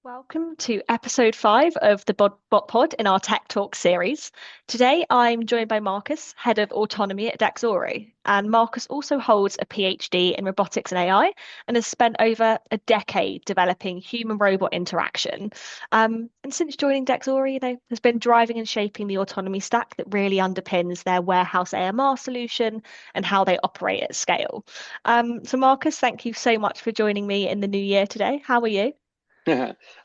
Welcome to episode 5 of the BotPod in our Tech Talk series. Today I'm joined by Marcus, head of autonomy at Dexory. And Marcus also holds a PhD in robotics and AI and has spent over a decade developing human-robot interaction. And since joining Dexory, has been driving and shaping the autonomy stack that really underpins their warehouse AMR solution and how they operate at scale. So Marcus, thank you so much for joining me in the new year today. How are you?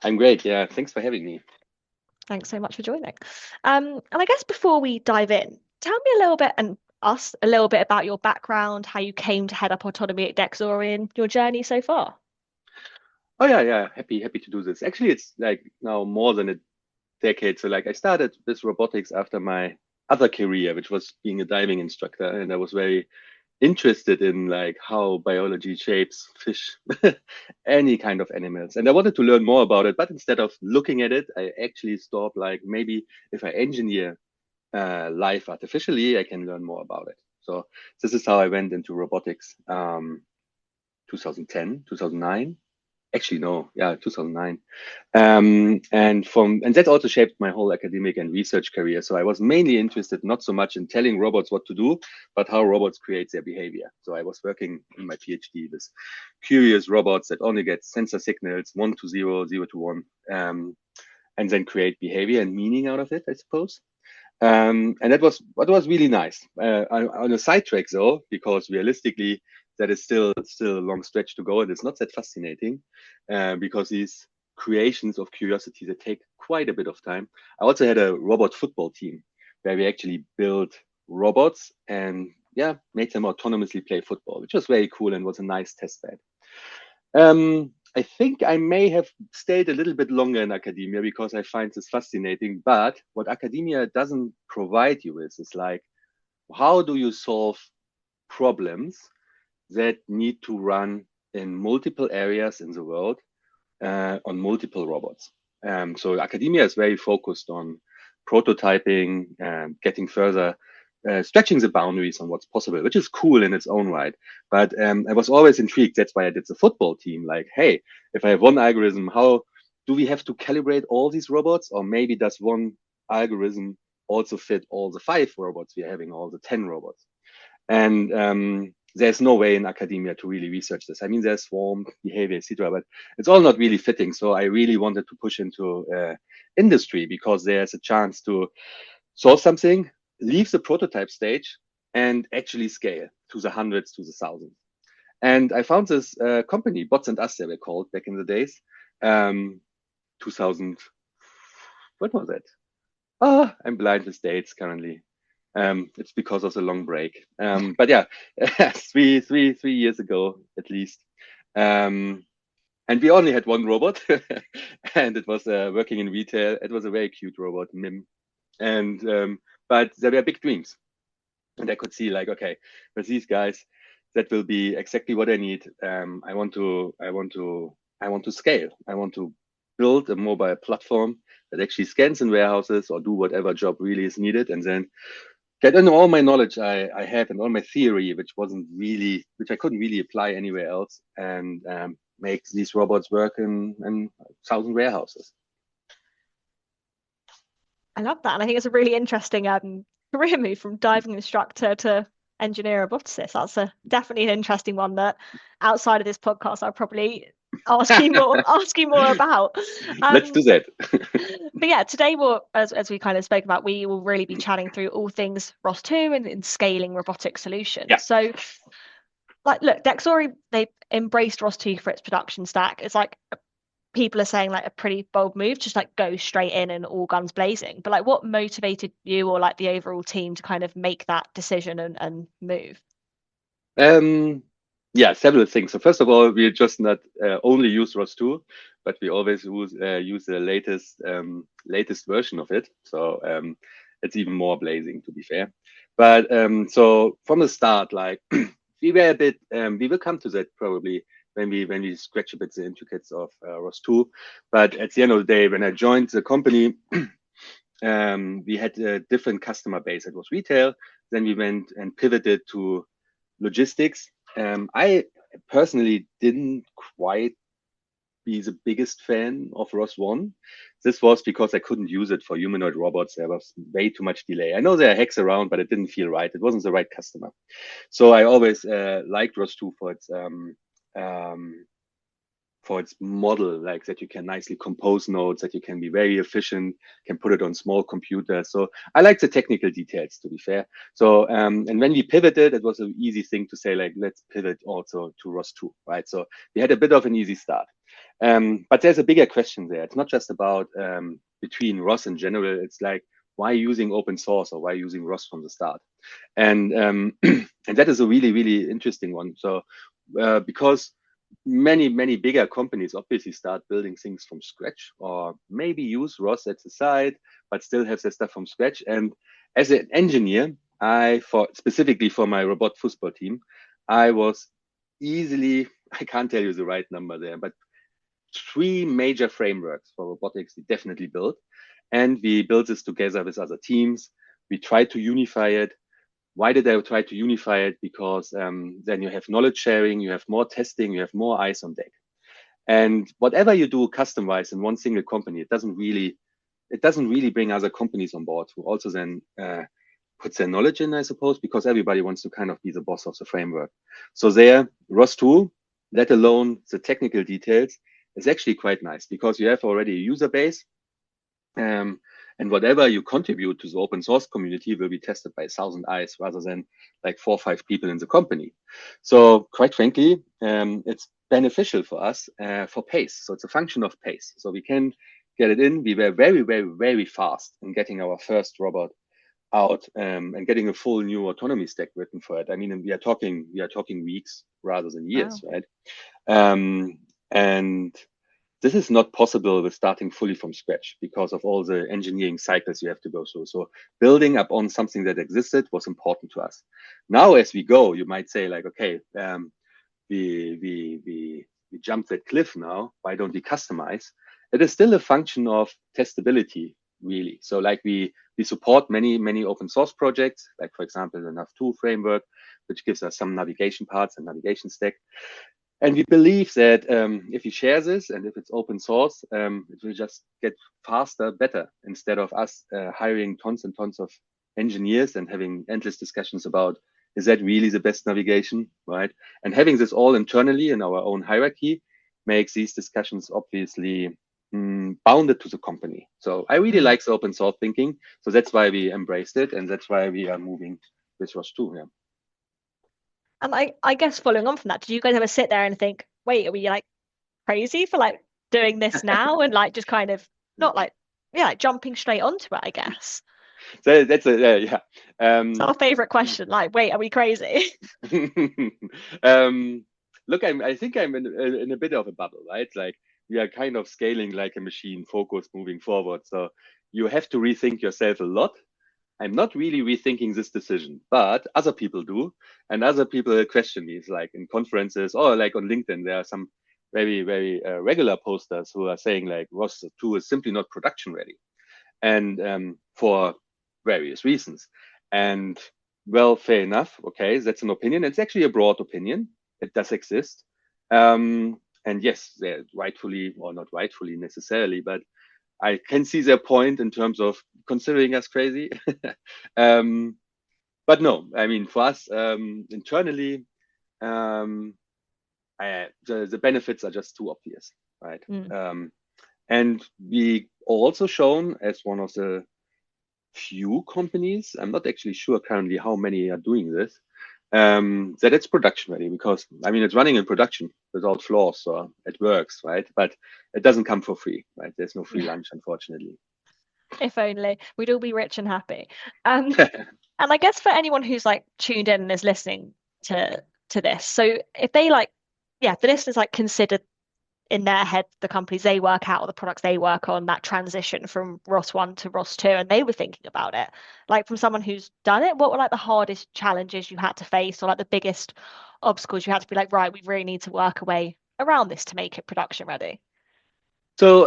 I'm great. Yeah, thanks for having me. Thanks so much for joining. And I guess before we dive in, tell me a little bit and us a little bit about your background, how you came to head up autonomy at Dexory and your journey so far. Oh yeah. Happy to do this. Actually, it's like now more than a decade. So like I started this robotics after my other career, which was being a diving instructor, and I was very interested in like how biology shapes fish, any kind of animals. And I wanted to learn more about it, but instead of looking at it, I actually thought like maybe if I engineer life artificially, I can learn more about it. So this is how I went into robotics, 2010, 2009. Actually, no, yeah, 2009. And that also shaped my whole academic and research career. So I was mainly interested not so much in telling robots what to do, but how robots create their behavior. So I was working in my PhD with curious robots that only get sensor signals 1 to 0, 0 to 1, and then create behavior and meaning out of it, I suppose. And that was what was really nice. On a sidetrack though, because realistically, that is still a long stretch to go, and it's not that fascinating, because these creations of curiosity that take quite a bit of time. I also had a robot football team where we actually built robots and yeah, made them autonomously play football, which was very cool and was a nice test bed. I think I may have stayed a little bit longer in academia because I find this fascinating. But what academia doesn't provide you with is like, how do you solve problems that need to run in multiple areas in the world on multiple robots? So academia is very focused on prototyping and getting further, stretching the boundaries on what's possible, which is cool in its own right. But I was always intrigued. That's why I did the football team. Like, hey, if I have one algorithm, how do we have to calibrate all these robots? Or maybe does one algorithm also fit all the 5 robots we're having, all the 10 robots? And there's no way in academia to really research this. I mean, there's swarm behavior, etc., but it's all not really fitting. So I really wanted to push into industry because there's a chance to solve something, leave the prototype stage, and actually scale to the hundreds, to the thousands. And I found this company, Bots and Us, they were called back in the days, 2000. What was it? Oh, I'm blind with dates currently. It's because of the long break. But yeah, 3 years ago at least. Um, and we only had one robot, and it was working in retail. It was a very cute robot, Mim. And but there were big dreams, and I could see like, okay, with these guys, that will be exactly what I need. I want to scale. I want to build a mobile platform that actually scans in warehouses or do whatever job really is needed, and then get in all my knowledge I have and all my theory, which I couldn't really apply anywhere else, and make these robots work in 1,000 warehouses. I love that. And I think it's a really interesting career move from diving instructor to engineer roboticist. That's definitely an interesting one that outside of this podcast I'll probably ask you more about. Let's do Um, that. but yeah, today as we kind of spoke about, we will really be chatting through all things ROS2 and scaling robotic Yeah. solutions. So like look, Dexory, they embraced ROS2 for its production stack. It's like people are saying like a pretty bold move, just like go straight in and all guns blazing. But like what motivated you or like the overall team to kind of make that decision and move? Um, yeah, several things. So first of all, we just not only use ROS2, but we always use the latest version of it. So it's even more blazing, to be fair. But so from the start, like we were a bit, we will come to that probably when we scratch a bit the intricacies of ROS2. But at the end of the day, when I joined the company, we had a different customer base. It was retail. Then we went and pivoted to logistics. I personally didn't quite be the biggest fan of ROS1. This was because I couldn't use it for humanoid robots. There was way too much delay. I know there are hacks around, but it didn't feel right. It wasn't the right customer. So I always liked ROS2 um, for its model, like that you can nicely compose nodes, that you can be very efficient, can put it on small computers. So I like the technical details, to be fair. So, and when we pivoted, it was an easy thing to say, like, let's pivot also to ROS2, right? So we had a bit of an easy start. But there's a bigger question there. It's not just about between ROS in general. It's like, why using open source or why using ROS from the start? And and that is a really, really interesting one. So because many bigger companies obviously start building things from scratch, or maybe use ROS at the side, but still have their stuff from scratch. And as an engineer, specifically for my robot football team, I was easily, I can't tell you the right number there, but 3 major frameworks for robotics we definitely built. And we built this together with other teams. We tried to unify it. Why did I try to unify it? Because then you have knowledge sharing, you have more testing, you have more eyes on deck. And whatever you do custom-wise in one single company, it doesn't really bring other companies on board who also then puts their knowledge in, I suppose, because everybody wants to kind of be the boss of the framework. So there, ROS2, let alone the technical details, is actually quite nice because you have already a user base. And whatever you contribute to the open source community will be tested by 1,000 eyes rather than like 4 or 5 people in the company. So quite frankly, it's beneficial for us for pace. So it's a function of pace. So we can get it in. We were very fast in getting our first robot out and getting a full new autonomy stack written for it. I mean, we are talking weeks rather than years, Wow. right? And this is not possible with starting fully from scratch because of all the engineering cycles you have to go through. So building up on something that existed was important to us. Now, as we go, you might say like, okay, we jumped that cliff now. Why don't we customize? It is still a function of testability, really. So like we support many open source projects, like for example, the nav2 framework, which gives us some navigation parts and navigation stack. And we believe that if we share this and if it's open source, it will just get faster, better, instead of us hiring tons and tons of engineers and having endless discussions about, is that really the best navigation, right? And having this all internally in our own hierarchy makes these discussions obviously bounded to the company. So I really like the open source thinking. So that's why we embraced it. And that's why we are moving with ROS2. Yeah. And I guess following on from that, did you guys ever sit there and think, wait, are we like crazy for like doing this now and like just kind of not like like jumping straight onto it, I guess. So that's yeah. It's our favorite question. Like, wait, are we crazy? Look, I think I'm in a bit of a bubble, right? Like we are kind of scaling like a machine, focused, moving forward. So you have to rethink yourself a lot. I'm not really rethinking this decision, but other people do, and other people question me. It's like in conferences or like on LinkedIn, there are some very regular posters who are saying like ROS2 is simply not production ready, and for various reasons. And well, fair enough. Okay, that's an opinion. It's actually a broad opinion. It does exist. And yes, they're rightfully or not rightfully necessarily, but I can see their point in terms of considering us crazy. But no, I mean, for us internally, the benefits are just too obvious, right? And we also shown as one of the few companies, I'm not actually sure currently how many are doing this, that it's production ready, because I mean, it's running in production without flaws, so it works, right? But it doesn't come for free, right? There's no free lunch, unfortunately. If only we'd all be rich and happy. And I guess for anyone who's like tuned in and is listening to this, so if they like, if the listeners like considered in their head the companies they work at or the products they work on, that transition from ROS1 to ROS2, and they were thinking about it, like from someone who's done it, what were like the hardest challenges you had to face, or like the biggest obstacles you had to be like, right, we really need to work a way around this to make it production ready? So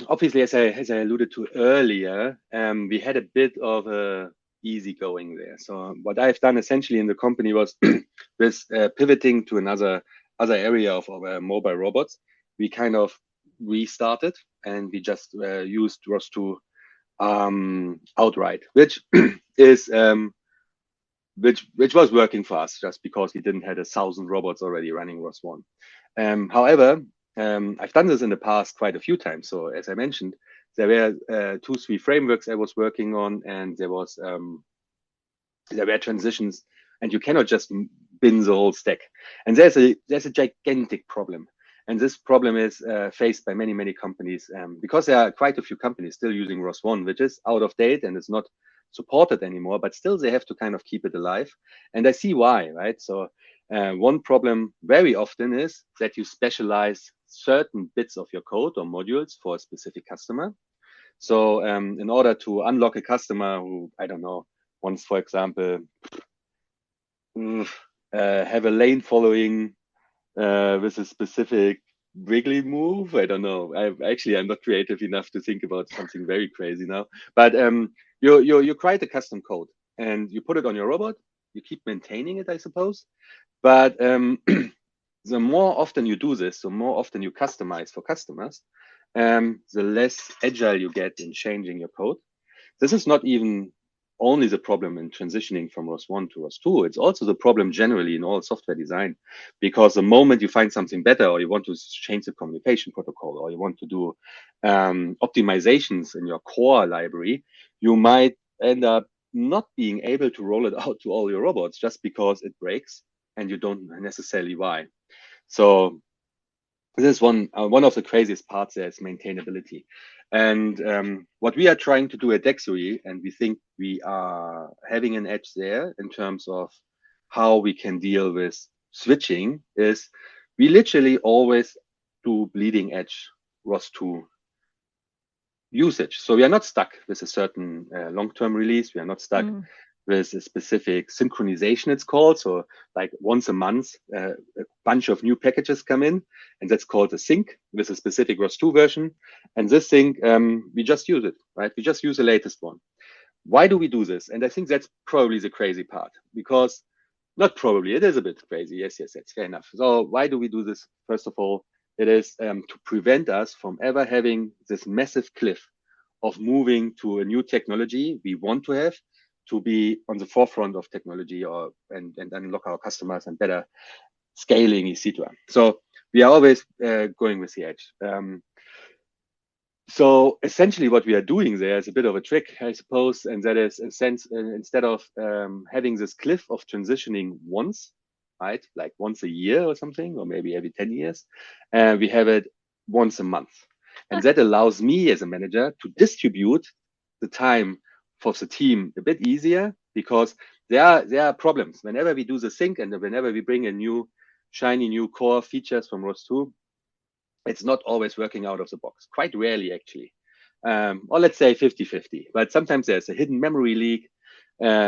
obviously, as I alluded to earlier, we had a bit of a easy going there. So what I've done essentially in the company was pivoting to another area of our mobile robots. We kind of restarted, and we just used ROS2 outright, which is which was working for us just because we didn't have 1,000 robots already running ROS1. However, I've done this in the past quite a few times. So as I mentioned, there were 2-3 frameworks I was working on, and there were transitions, and you cannot just bin the whole stack. And there's a gigantic problem. And this problem is faced by many companies because there are quite a few companies still using ROS1, which is out of date and is not supported anymore, but still they have to kind of keep it alive. And I see why, right? So one problem very often is that you specialize certain bits of your code or modules for a specific customer. So in order to unlock a customer who, I don't know, wants, for example, have a lane following with a specific wiggly move. I don't know. I'm not creative enough to think about something very crazy now. But you create a custom code and you put it on your robot. You keep maintaining it, I suppose. But the more often you do this, the more often you customize for customers, the less agile you get in changing your code. This is not even only the problem in transitioning from ROS1 to ROS2. It's also the problem generally in all software design, because the moment you find something better, or you want to change the communication protocol, or you want to do optimizations in your core library, you might end up not being able to roll it out to all your robots just because it breaks and you don't necessarily why. So this is one of the craziest parts there is maintainability. And what we are trying to do at Dexory, and we think we are having an edge there in terms of how we can deal with switching, is we literally always do bleeding edge ROS2 usage. So we are not stuck with a certain long-term release. We are not stuck with a specific synchronization, it's called. So like once a month, a bunch of new packages come in, and that's called a sync with a specific ROS2 version. And this sync, we just use it, right? We just use the latest one. Why do we do this? And I think that's probably the crazy part, because not probably, it is a bit crazy. Yes, that's fair enough. So why do we do this? First of all, it is to prevent us from ever having this massive cliff of moving to a new technology we want to have, to be on the forefront of technology, and unlock our customers and better scaling, etc. So we are always going with the edge. So essentially what we are doing there is a bit of a trick, I suppose, and that is, in a sense, instead of having this cliff of transitioning once, right, like once a year or something, or maybe every 10 years, we have it once a month. And that allows me as a manager to distribute the time for the team a bit easier, because there are problems. Whenever we do the sync and whenever we bring a new shiny new core features from ROS2, it's not always working out of the box, quite rarely actually. Or let's say 50-50, but sometimes there's a hidden memory leak,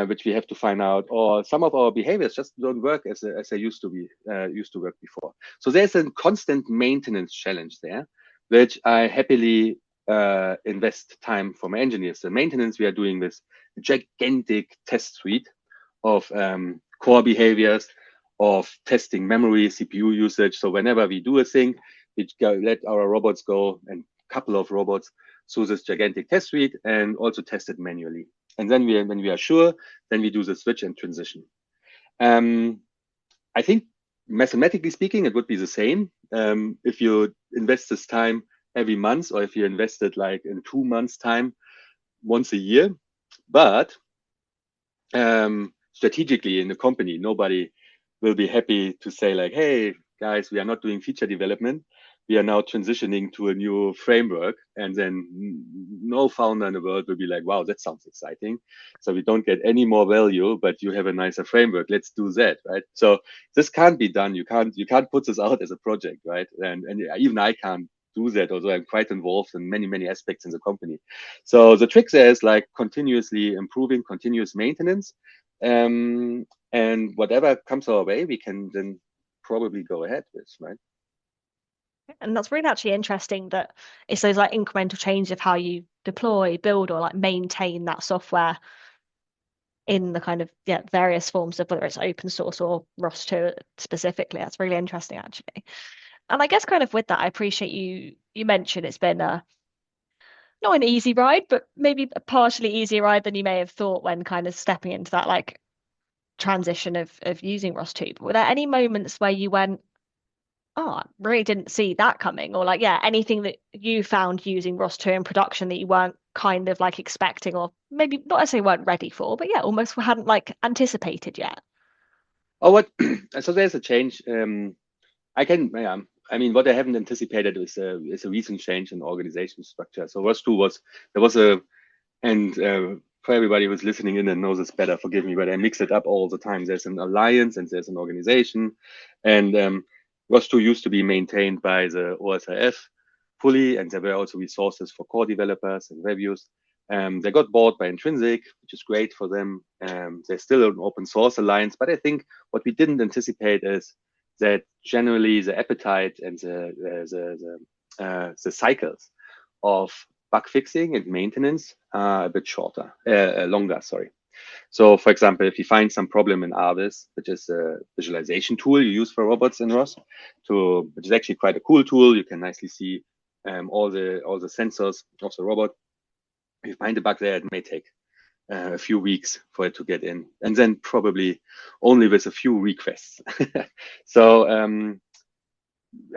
which we have to find out, or some of our behaviors just don't work as they used to work before. So there's a constant maintenance challenge there, which I happily invest time for my engineers. The maintenance we are doing with a gigantic test suite of core behaviors, of testing memory, CPU usage. So whenever we do a thing, we let our robots go, and a couple of robots, through this gigantic test suite, and also test it manually. And then when we are sure, then we do the switch and transition. I think mathematically speaking, it would be the same if you invest this time every month, or if you invest it like in 2 months' time, once a year. But strategically in the company, nobody will be happy to say like, hey, guys, we are not doing feature development. We are now transitioning to a new framework. And then no founder in the world will be like, wow, that sounds exciting. So we don't get any more value, but you have a nicer framework. Let's do that, right? So this can't be done. You can't put this out as a project, right? And even I can't do that, although I'm quite involved in many aspects in the company. So the trick there is like continuously improving, continuous maintenance. And whatever comes our way, we can then probably go ahead with, right? And that's really actually interesting that it's those like incremental changes of how you deploy, build, or like maintain that software in the kind of various forms of whether it's open source or ROS2 specifically. That's really interesting actually. And I guess kind of with that, I appreciate you mentioned it's been not an easy ride, but maybe a partially easier ride than you may have thought when kind of stepping into that like transition of using ROS2. But were there any moments where you went, oh, I really didn't see that coming? Or like, yeah, anything that you found using ROS2 in production that you weren't kind of like expecting, or maybe not necessarily weren't ready for, but yeah, almost hadn't like anticipated yet. Oh, what? So there's a change. Yeah, I mean, what I haven't anticipated is a recent change in organization structure. So ROS2 was there was a and for everybody who's listening in and knows this better, forgive me, but I mix it up all the time. There's an alliance and there's an organization, and ROS2 used to be maintained by the OSIF fully, and there were also resources for core developers and reviews. They got bought by Intrinsic, which is great for them. They're still an open source alliance, but I think what we didn't anticipate is that generally the appetite and the cycles of bug fixing and maintenance are a bit longer, sorry. So for example, if you find some problem in RVis, which is a visualization tool you use for robots in ROS, which is actually quite a cool tool. You can nicely see all the sensors of the robot. If you find a bug there, it may take a few weeks for it to get in, and then probably only with a few requests. So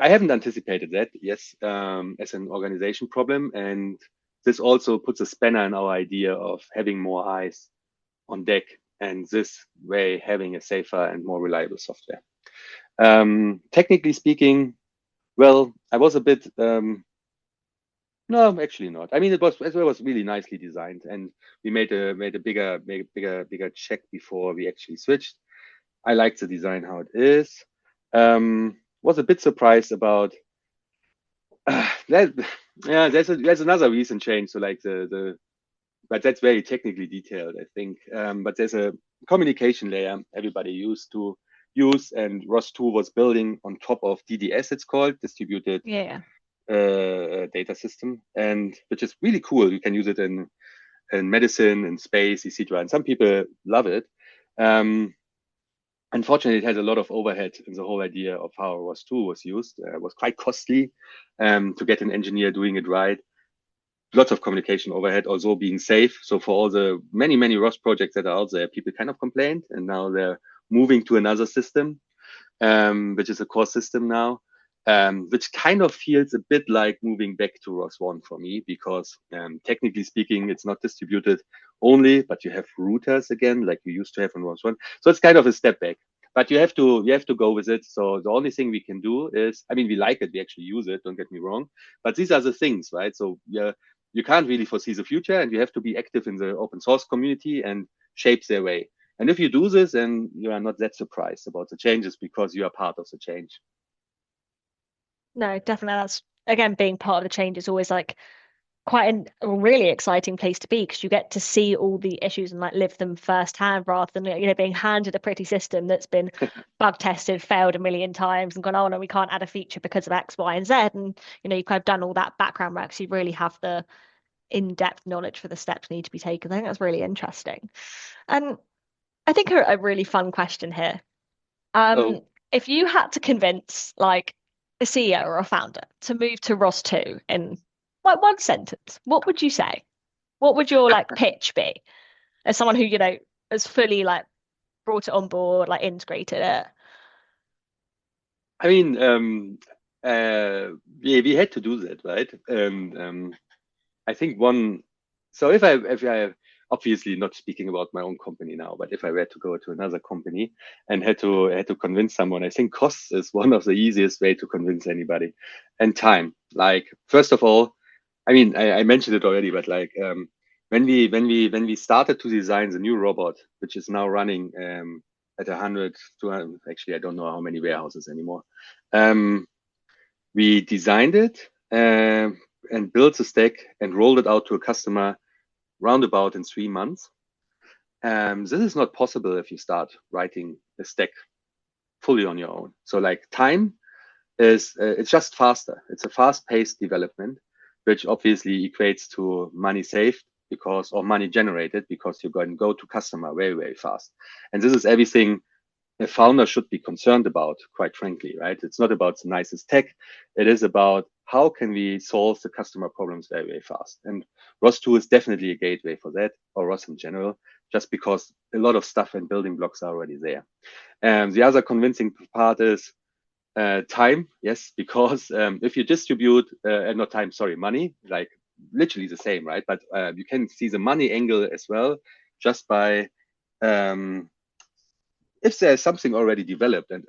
I haven't anticipated that, yes, as an organization problem. And this also puts a spanner in our idea of having more eyes on deck, and this way having a safer and more reliable software. Technically speaking, well, I was a bit, no, actually not. I mean, it was really nicely designed, and we made a bigger check before we actually switched. I like the design how it is. Was a bit surprised about that. Yeah, there's another recent change. So like but that's very technically detailed, I think. But there's a communication layer everybody used to use, and ROS2 was building on top of DDS. It's called distributed Yeah. data system, and which is really cool. You can use it in medicine and space, etc. And some people love it. Unfortunately, it has a lot of overhead in the whole idea of how ROS2 was used. It was quite costly to get an engineer doing it right. Lots of communication overhead, also being safe. So for all the many ROS projects that are out there, people kind of complained, and now they're moving to another system, which is a core system now, which kind of feels a bit like moving back to ROS1 for me, because technically speaking, it's not distributed only, but you have routers again, like you used to have on ROS1. So it's kind of a step back, but you have to go with it. So the only thing we can do is, I mean, we like it, we actually use it, don't get me wrong, but these are the things, right? So yeah, you can't really foresee the future, and you have to be active in the open source community and shape their way. And if you do this, then you are not that surprised about the changes because you are part of the change. No, definitely. That's again being part of the change is always like quite a really exciting place to be because you get to see all the issues and like live them firsthand rather than being handed a pretty system that's been bug tested, failed a million times, and gone, oh no, we can't add a feature because of X, Y, and Z. And you've kind of done all that background work, so you really have the in-depth knowledge for the steps need to be taken. I think that's really interesting. And I think a really fun question here. Oh, If you had to convince like a CEO or a founder to move to ROS2 in like one sentence, what would you say? What would your like pitch be as someone who, has fully like brought it on board, like integrated it? I mean, we had to do that, right? And I think one. So if I obviously not speaking about my own company now, but if I were to go to another company and had to convince someone, I think costs is one of the easiest way to convince anybody, and time. Like first of all, I mean, I mentioned it already, but like when we started to design the new robot, which is now running at 100, 200, actually I don't know how many warehouses anymore. Um, we designed it and built a stack and rolled it out to a customer roundabout in 3 months. This is not possible if you start writing a stack fully on your own. So like time is it's just faster. It's a fast-paced development, which obviously equates to money saved or money generated because you're going to go to customer very fast. And this is everything a founder should be concerned about, quite frankly, right? It's not about the nicest tech. It is about how can we solve the customer problems very, very fast. And ROS2 is definitely a gateway for that, or ROS in general, just because a lot of stuff and building blocks are already there. And the other convincing part is time. Yes, because if you distribute, not time, sorry, money, like literally the same, right? But you can see the money angle as well, just by um, if there's something already developed and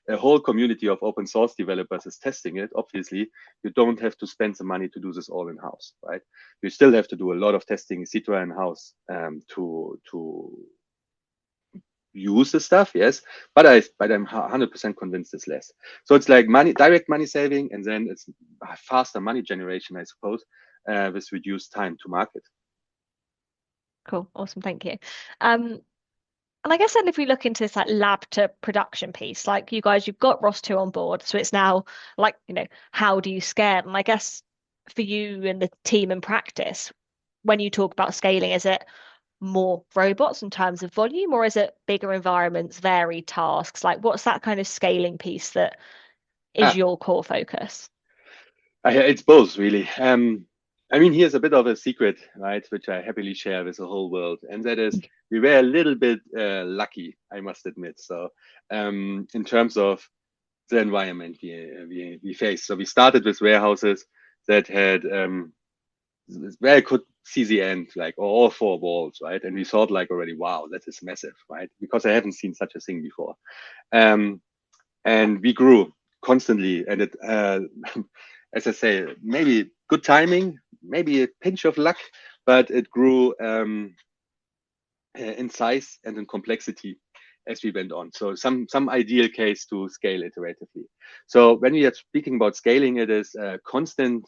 a whole community of open source developers is testing it, obviously you don't have to spend the money to do this all in house, right? You still have to do a lot of testing, etc., in house to use the stuff, yes. But I'm 100% convinced it's less. So it's like money, direct money saving, and then it's faster money generation, I suppose, with reduced time to market. Cool, awesome, thank you. And I guess then if we look into this like lab to production piece, like you guys, you've got ROS2 on board. So it's now like, how do you scale? And I guess for you and the team in practice, when you talk about scaling, is it more robots in terms of volume, or is it bigger environments, varied tasks? Like what's that kind of scaling piece that is Ah, your core focus? it's both really. I mean, here's a bit of a secret, right, which I happily share with the whole world, and that is we were a little bit lucky, I must admit. So, in terms of the environment we faced, so we started with warehouses that had where I could see the end, like all four walls, right, and we thought like already, wow, that is massive, right, because I haven't seen such a thing before. Um, and we grew constantly, and it as I say, maybe good timing, maybe a pinch of luck, but it grew in size and in complexity as we went on. So some ideal case to scale iteratively. So when we are speaking about scaling, it is constant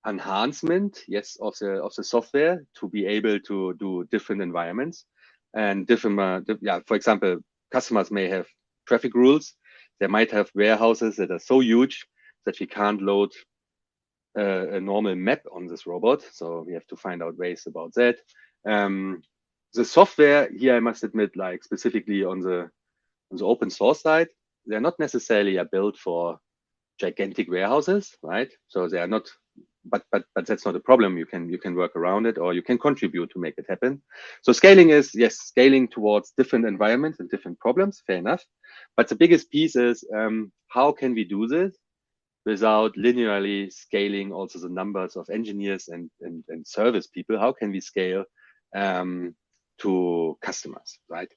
enhancement, yes, of the software to be able to do different environments and different. Yeah, for example, customers may have traffic rules. They might have warehouses that are so huge that we can't load a normal map on this robot. So we have to find out ways about that. Um, the software here, I must admit, like specifically on the open source side, they're not necessarily are built for gigantic warehouses, right? So they are not, but that's not a problem. You can work around it, or you can contribute to make it happen. So scaling is, yes, scaling towards different environments and different problems. Fair enough. But the biggest piece is how can we do this without linearly scaling also the numbers of engineers and service people? How can we scale to customers, right?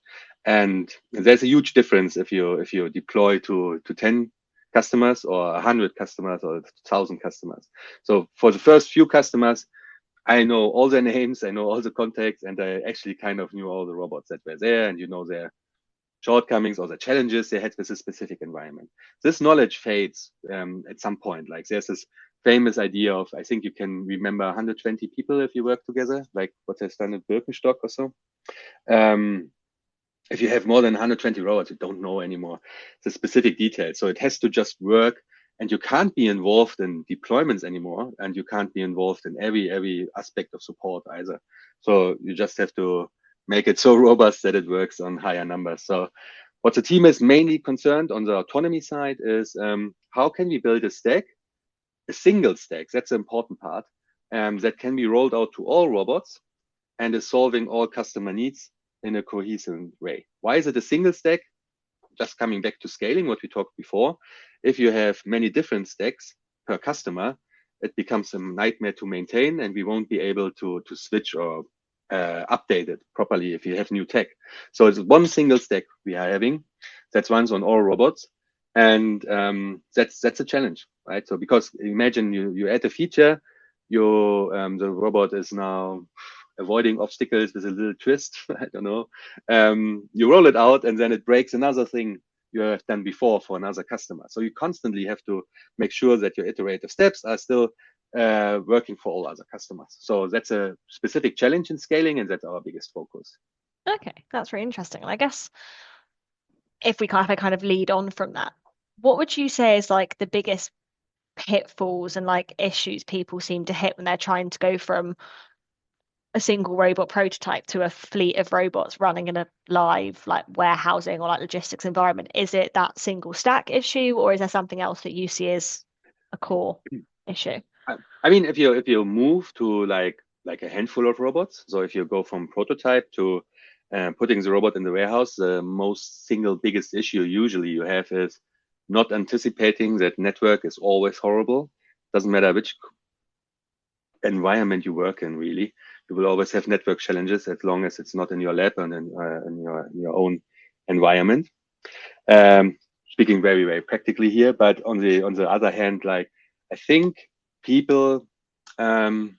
And there's a huge difference if you deploy to 10 customers or 100 customers or 1,000 customers. So for the first few customers, I know all their names, I know all the contacts, and I actually kind of knew all the robots that were there, and their shortcomings or the challenges they had with a specific environment. This knowledge fades at some point. Like there's this famous idea of, I think you can remember 120 people if you work together, like what has done at Birkenstock or so. Um, if you have more than 120 robots, you don't know anymore the specific details. So it has to just work, and you can't be involved in deployments anymore, and you can't be involved in every aspect of support either. So you just have to make it so robust that it works on higher numbers. So what the team is mainly concerned on the autonomy side is how can we build a stack, a single stack, that's the important part, that can be rolled out to all robots and is solving all customer needs in a cohesive way. Why is it a single stack? Just coming back to scaling, what we talked before. If you have many different stacks per customer, it becomes a nightmare to maintain, and we won't be able to switch or update it properly if you have new tech. So it's one single stack we are having that runs on all robots, and that's a challenge, right? So because imagine you add a feature, the robot is now avoiding obstacles with a little twist. I don't know. You roll it out, and then it breaks another thing you have done before for another customer. So you constantly have to make sure that your iterative steps are still working for all other customers. So that's a specific challenge in scaling, and that's our biggest focus. Okay, that's really interesting. And I guess if I kind of lead on from that, what would you say is like the biggest pitfalls and like issues people seem to hit when they're trying to go from a single robot prototype to a fleet of robots running in a live like warehousing or like logistics environment? Is it that single stack issue, or is there something else that you see as a core issue? I mean, if you move to like a handful of robots, so if you go from prototype to putting the robot in the warehouse, the most single biggest issue usually you have is not anticipating that network is always horrible. Doesn't matter which environment you work in, really. You will always have network challenges as long as it's not in your lab and in your own environment. Speaking very, very practically here, but on the other hand, like I think people, so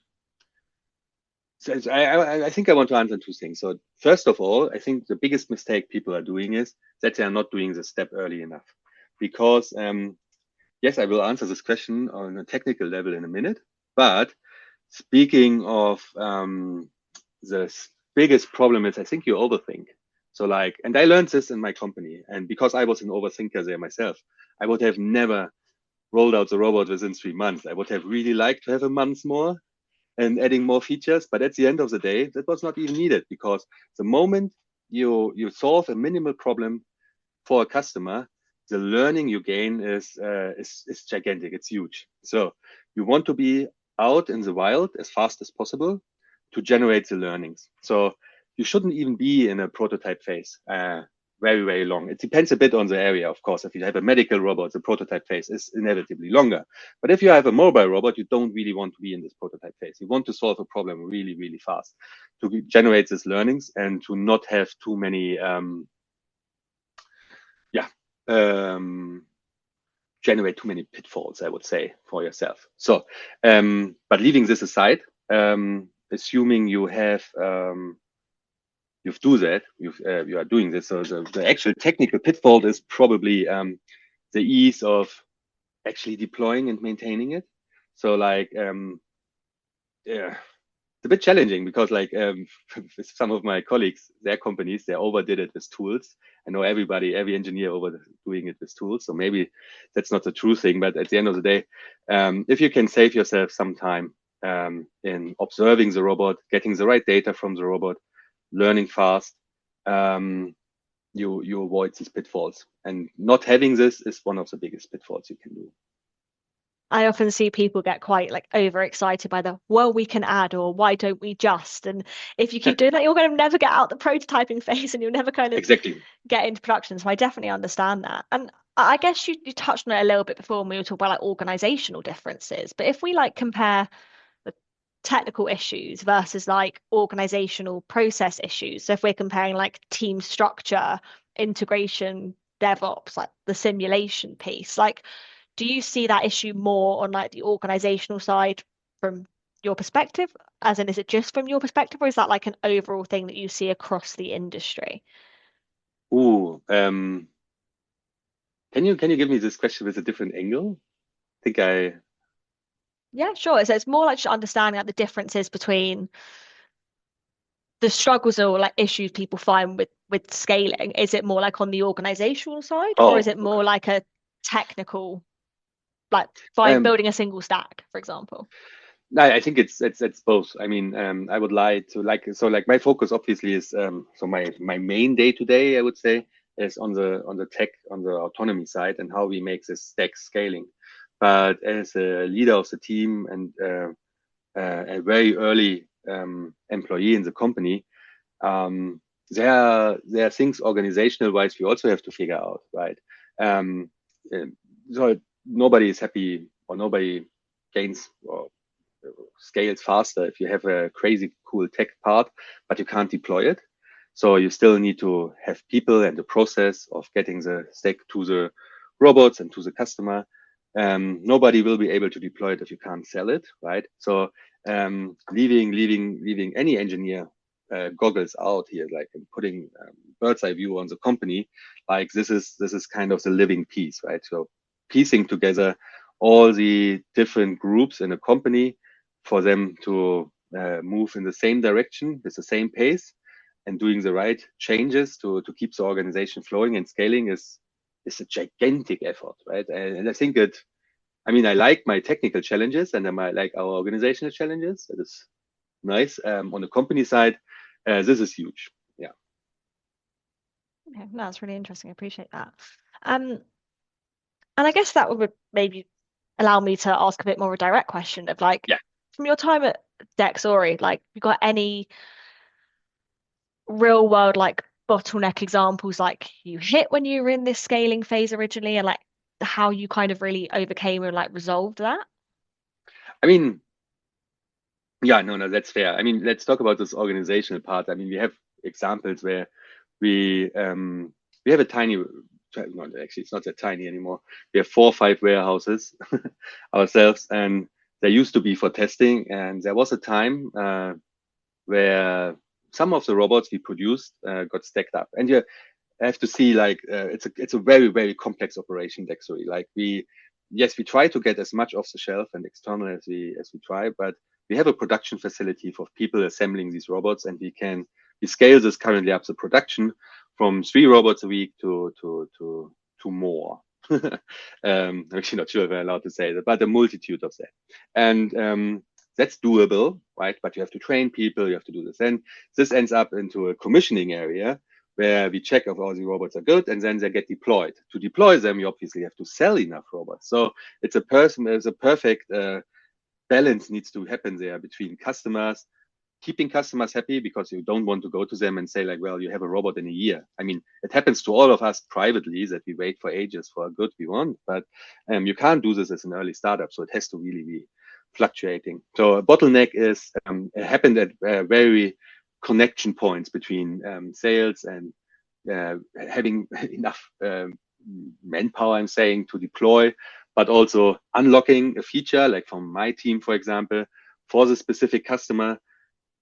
I think I want to answer two things. So first of all, I think the biggest mistake people are doing is that they are not doing the step early enough. Because yes, I will answer this question on a technical level in a minute. But speaking of the biggest problem is I think you overthink. So like, and I learned this in my company, and because I was an overthinker there myself, I would have never rolled out the robot within 3 months. I would have really liked to have a month more and adding more features. But at the end of the day, that was not even needed, because the moment you solve a minimal problem for a customer, the learning you gain is gigantic. It's huge. So you want to be out in the wild as fast as possible to generate the learnings. So you shouldn't even be in a prototype phase very, very long. It depends a bit on the area, of course. If you have a medical robot, the prototype phase is inevitably longer. But if you have a mobile robot, you don't really want to be in this prototype phase. You want to solve a problem really, really fast to generate these learnings and to not have too many, generate too many pitfalls, I would say, for yourself. So, but leaving this aside, assuming you have you are doing this. So the actual technical pitfall is probably the ease of actually deploying and maintaining it. So like, yeah, it's a bit challenging because like with some of my colleagues, their companies, they overdid it with tools. I know every engineer overdoing it with tools. So maybe that's not the true thing, but at the end of the day, if you can save yourself some time in observing the robot, getting the right data from the robot, learning fast, you avoid these pitfalls. And not having this is one of the biggest pitfalls you can do. I often see people get quite like overexcited by the, well, we can add, or why don't we just? And if you keep doing that, you're going to never get out the prototyping phase and you'll never kind of Exactly. get into production. So I definitely understand that. And I guess you touched on it a little bit before when we were talking about like organizational differences. But if we like compare the technical issues versus like organizational process issues, so if we're comparing like team structure, integration, DevOps, like the simulation piece, like do you see that issue more on like the organizational side from your perspective? As in, is it just from your perspective, or is that like an overall thing that you see across the industry? Ooh, can you give me this question with a different angle? I think Yeah, sure. So it's more like just understanding like the differences between the struggles or like issues people find with scaling. Is it more like on the organizational side, or is oh, it okay. more like a technical, like Um, building a single stack, for example? I think it's both. I mean, I would lie to like so like my focus obviously is so my main day to day I would say is on the tech, on the autonomy side, and how we make this stack scaling. But as a leader of the team and a very early employee in the company, there are things organizational wise we also have to figure out, right? Um, uh, so nobody is happy or nobody gains or scales faster if you have a crazy cool tech part, but you can't deploy it. So you still need to have people and the process of getting the stack to the robots and to the customer. Nobody will be able to deploy it if you can't sell it, right? So leaving any engineer goggles out here, like and putting bird's eye view on the company, like this is kind of the living piece, right? So piecing together all the different groups in a company for them to move in the same direction with the same pace and doing the right changes to keep the organization flowing and scaling is a gigantic effort, right? And I think I mean, I like my technical challenges and I like our organizational challenges. That is nice. On the company side, this is huge. Yeah. Okay, no, that's really interesting. I appreciate that. Um, and I guess that would maybe allow me to ask a bit more of a direct question of like, Yeah. from your time at Dexory, like, you got any real world like bottleneck examples like you hit when you were in this scaling phase originally, and like how you kind of really overcame and like resolved that? I mean, yeah, no, that's fair. I mean, let's talk about this organizational part. I mean, we have examples where we we have a tiny, not actually, it's not that tiny anymore. We have 4 or 5 warehouses ourselves, and they used to be for testing. And there was a time where some of the robots we produced got stacked up, and you have to see like it's a very complex operation, Dexory. Like we try to get as much off the shelf and external as we try, but we have a production facility for people assembling these robots, and we scale this currently up the production from 3 robots a week to more. I'm actually not sure if I'm allowed to say that, but a multitude of that. And that's doable, right? But you have to train people, you have to do this. And this ends up into a commissioning area where we check if all the robots are good, and then they get deployed. To deploy them, you obviously have to sell enough robots. So it's a perfect balance needs to happen there between customers, keeping customers happy because you don't want to go to them and say like, well, you have a robot in a year. I mean, it happens to all of us privately that we wait for ages for a good we want, but you can't do this as an early startup. So it has to really be fluctuating. So a bottleneck is it happened at very connection points between sales and having enough manpower, I'm saying, to deploy, but also unlocking a feature, like from my team, for example, for the specific customer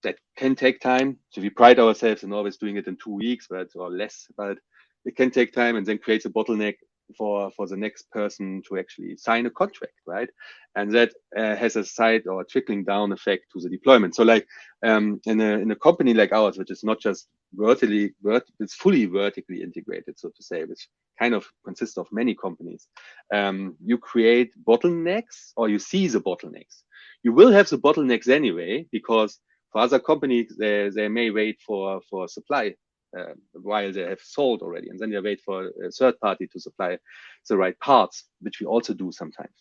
that can take time. So we pride ourselves in always doing it in 2 weeks, but or less, but it can take time and then creates a bottleneck for the next person to actually sign a contract, right? And that has a side or trickling down effect to the deployment. So like in a company like ours, which is not just it's fully vertically integrated, so to say, which kind of consists of many companies. You create bottlenecks, or you see the bottlenecks. You will have the bottlenecks anyway, because for other companies, they may wait for supply while they have sold already, and then they wait for a third party to supply the right parts, which we also do sometimes.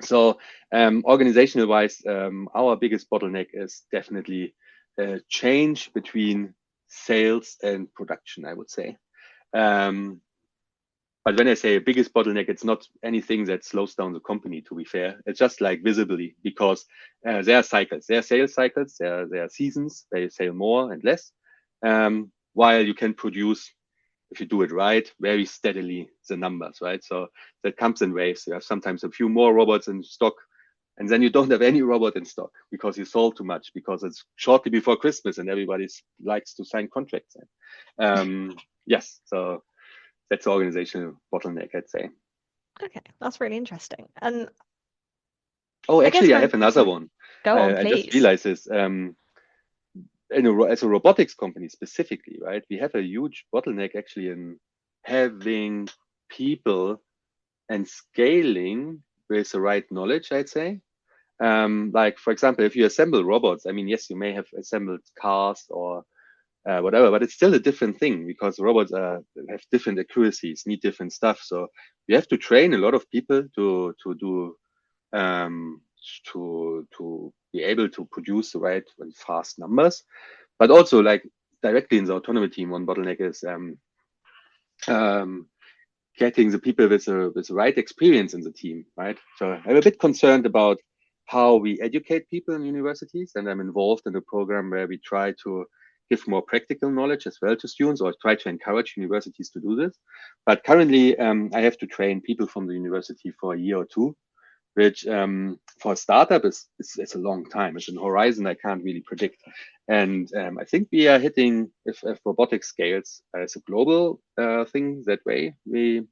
So organizational wise, our biggest bottleneck is definitely change between sales and production, I would say. But when I say biggest bottleneck, it's not anything that slows down the company, to be fair. It's just like visibly, because there are cycles, there are sales cycles, there are seasons, they sell more and less. While you can produce, if you do it right, very steadily the numbers, right? So that comes in waves. You have sometimes a few more robots in stock, and then you don't have any robot in stock because you sold too much, because it's shortly before Christmas and everybody likes to sign contracts. Yes, so that's the organizational bottleneck, I'd say. Okay, that's really interesting. And Oh, I guess actually, I have when, another sorry, one. go on, I just please. realized this. As a robotics company specifically, right? We have a huge bottleneck actually in having people and scaling with the right knowledge, I'd say. Like, for example, if you assemble robots, I mean, yes, you may have assembled cars or whatever, but it's still a different thing, because robots have different accuracies, need different stuff. So you have to train a lot of people to do um, to be able to produce the right and fast numbers. But also, like directly in the autonomy team, one bottleneck is um, getting the people with the right experience in the team, right? So I'm a bit concerned about how we educate people in universities, and I'm involved in a program where we try to give more practical knowledge as well to students, or try to encourage universities to do this. But currently, I have to train people from the university for a year or two, which for a startup is a long time. It's an horizon I can't really predict. And I think we are hitting, if robotics scales as a global thing that way, we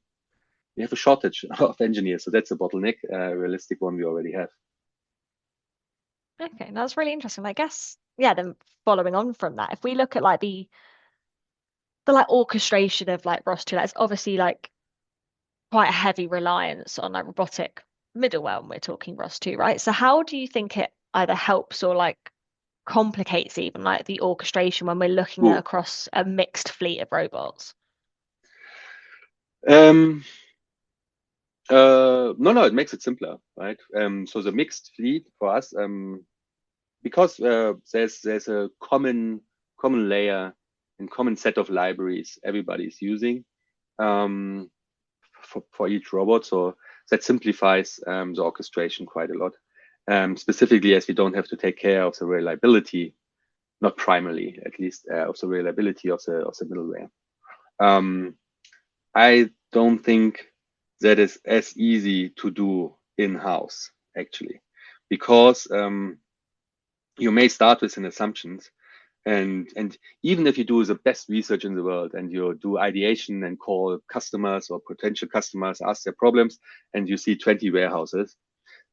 have a shortage of engineers. So that's a bottleneck, a realistic one we already have. Okay, that's really interesting. I guess, yeah, then following on from that, if we look at like the like orchestration of like ROS2, that's obviously like quite a heavy reliance on like robotic middleware when we're talking ROS2, right? So how do you think it either helps or like complicates even like the orchestration when we're looking at Ooh. across a mixed fleet of robots? Um, no, it makes it simpler, right? So the mixed fleet for us, because there's a common layer and common set of libraries everybody's using um, for each robot. So that simplifies the orchestration quite a lot. Specifically, as we don't have to take care of the reliability, not primarily, at least, of the reliability of the middleware. Um, I don't think that is as easy to do in-house, actually, because you may start with an assumptions, and even if you do the best research in the world and you do ideation and call customers or potential customers, ask their problems, and you see 20 warehouses,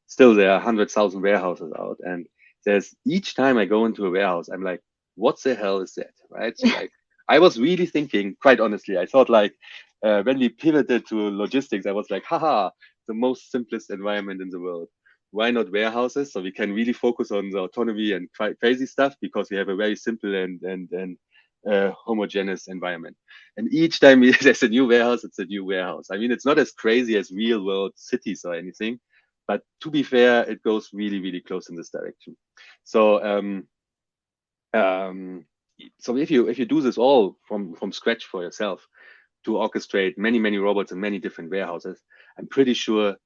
still there are 100,000 warehouses out. And there's each time I go into a warehouse, I'm like, what the hell is that? Right. So like, I was really thinking, quite honestly, I thought like, when we pivoted to logistics, I was like, haha, the most simplest environment in the world. Why not warehouses? So we can really focus on the autonomy and crazy stuff because we have a very simple and homogeneous environment. And each time there's a new warehouse, it's a new warehouse. I mean, it's not as crazy as real world cities or anything, but to be fair, it goes really, really close in this direction. So um, so if you do this all from scratch for yourself to orchestrate many robots in many different warehouses, I'm pretty sure,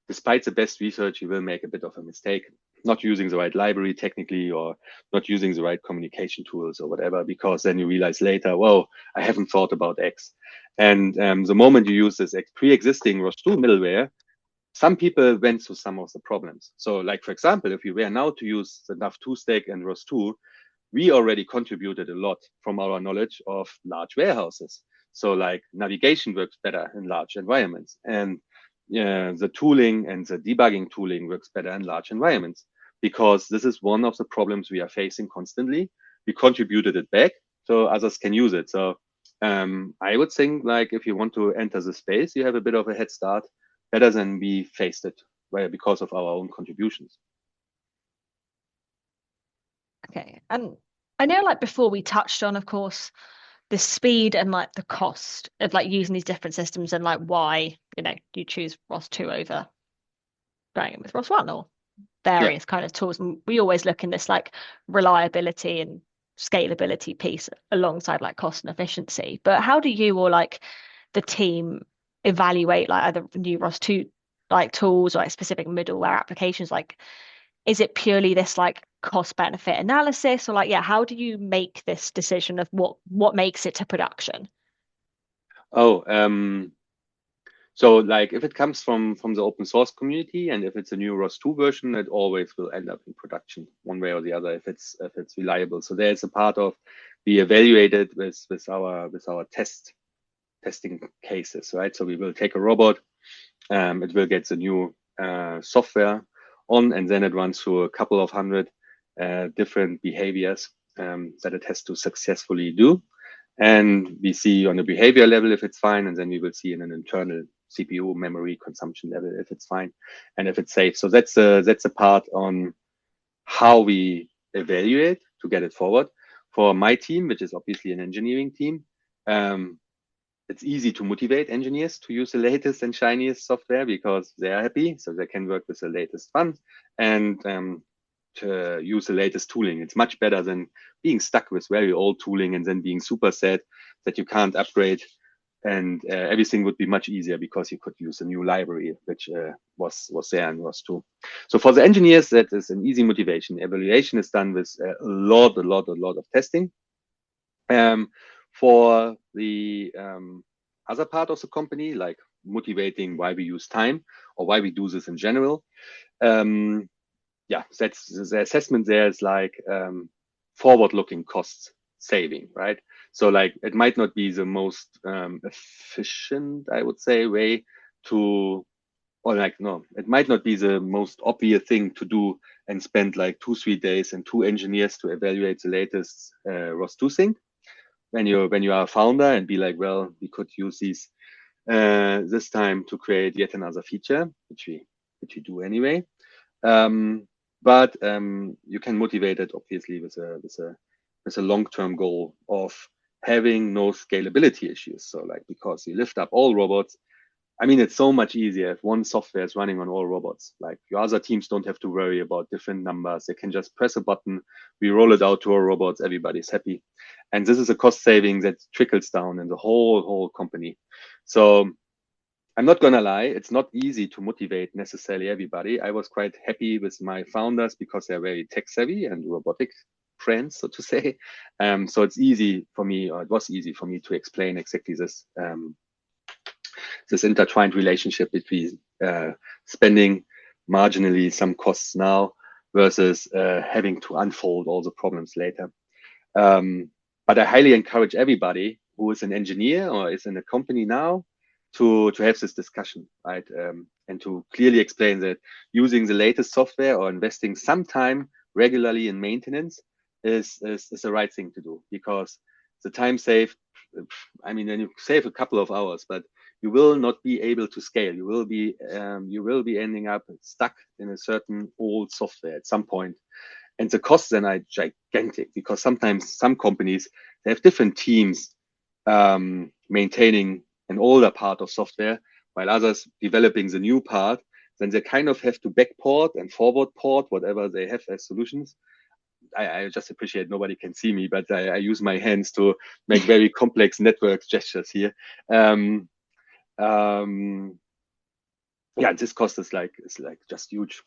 despite the best research, you will make a bit of a mistake, not using the right library technically, or not using the right communication tools or whatever, because then you realize later, whoa, I haven't thought about X. And the moment you use this pre-existing ROS2 middleware, some people went through some of the problems. So like, for example, if we were now to use the NAV2 stack and ROS2, we already contributed a lot from our knowledge of large warehouses. So like navigation works better in large environments, and the tooling and the debugging tooling works better in large environments, because this is one of the problems we are facing constantly. We contributed it back so others can use it. So I would think like if you want to enter the space, you have a bit of a head start, better than we faced it because of our own contributions. Okay. And I know like before we touched on, of course, the speed and like the cost of like using these different systems and like why, you choose ROS2 over going in with ROS1 or Yeah. various kind of tools. And we always look in this like reliability and scalability piece alongside like cost and efficiency. But how do you or like the team evaluate like either new ROS2 like tools or like specific middleware applications? Like, is it purely this like cost benefit analysis, or like, yeah, how do you make this decision of what makes it to production? Oh, so like if it comes from the open source community and if it's a new ROS2 version, it always will end up in production one way or the other if it's reliable. So there's a part of we evaluate it with our testing cases, right? So we will take a robot, it will get the new software on, and then it runs through a couple of hundred different behaviors that it has to successfully do. And we see on the behavior level if it's fine, and then we will see in an internal CPU memory consumption level if it's fine and if it's safe. So that's a part on how we evaluate to get it forward. For my team, which is obviously an engineering team, it's easy to motivate engineers to use the latest and shiniest software because they are happy, so they can work with the latest fun and to use the latest tooling. It's much better than being stuck with very old tooling and then being super sad that you can't upgrade. And everything would be much easier because you could use a new library, which was there and was too. So for the engineers, that is an easy motivation. Evaluation is done with a lot of testing. For the other part of the company, like motivating why we use time or why we do this in general, yeah, that's the assessment there is like forward-looking cost saving, right? So like it might not be the most efficient, I would say, way to, or like no, it might not be the most obvious thing to do and spend like 2-3 days and 2 engineers to evaluate the latest ROS2 thing when you are a founder and be like, well, we could use these this time to create yet another feature, which we do anyway. but you can motivate it obviously with a long-term goal of having no scalability issues. So like, because you lift up all robots, I mean, it's so much easier if one software is running on all robots. Like your other teams don't have to worry about different numbers. They can just press a button, we roll it out to our robots, everybody's happy. And this is a cost saving that trickles down in the whole company. So I'm not gonna lie, it's not easy to motivate necessarily everybody. I was quite happy with my founders because they're very tech savvy and robotic friends, so to say. So it's easy for me, or it was easy for me to explain exactly this intertwined relationship between spending marginally some costs now versus having to unfold all the problems later. But I highly encourage everybody who is an engineer or is in a company now to have this discussion, right? And to clearly explain that using the latest software or investing some time regularly in maintenance is the right thing to do, because the time saved, I mean, then you save a couple of hours, but you will not be able to scale. You will be ending up stuck in a certain old software at some point. And the costs then are gigantic, because sometimes some companies, they have different teams maintaining an older part of software, while others developing the new part. Then they kind of have to backport and forward port whatever they have as solutions. I just appreciate nobody can see me, but I use my hands to make very complex network gestures here. Yeah, this cost is like just huge.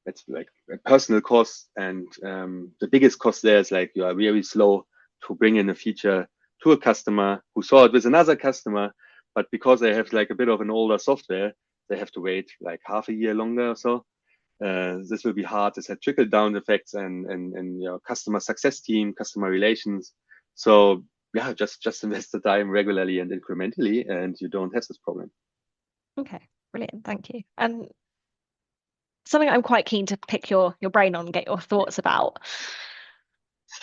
It's like a personal cost, and the biggest cost there is like you are very slow to bring in a feature to a customer who saw it with another customer, but because they have like a bit of an older software, they have to wait like half a year longer or so. This will be hard. This had trickle down effects and your customer success team, customer relations. So yeah, just invest the time regularly and incrementally, and you don't have this problem. Okay, brilliant. Thank you. And something I'm quite keen to pick your brain on, get your thoughts about.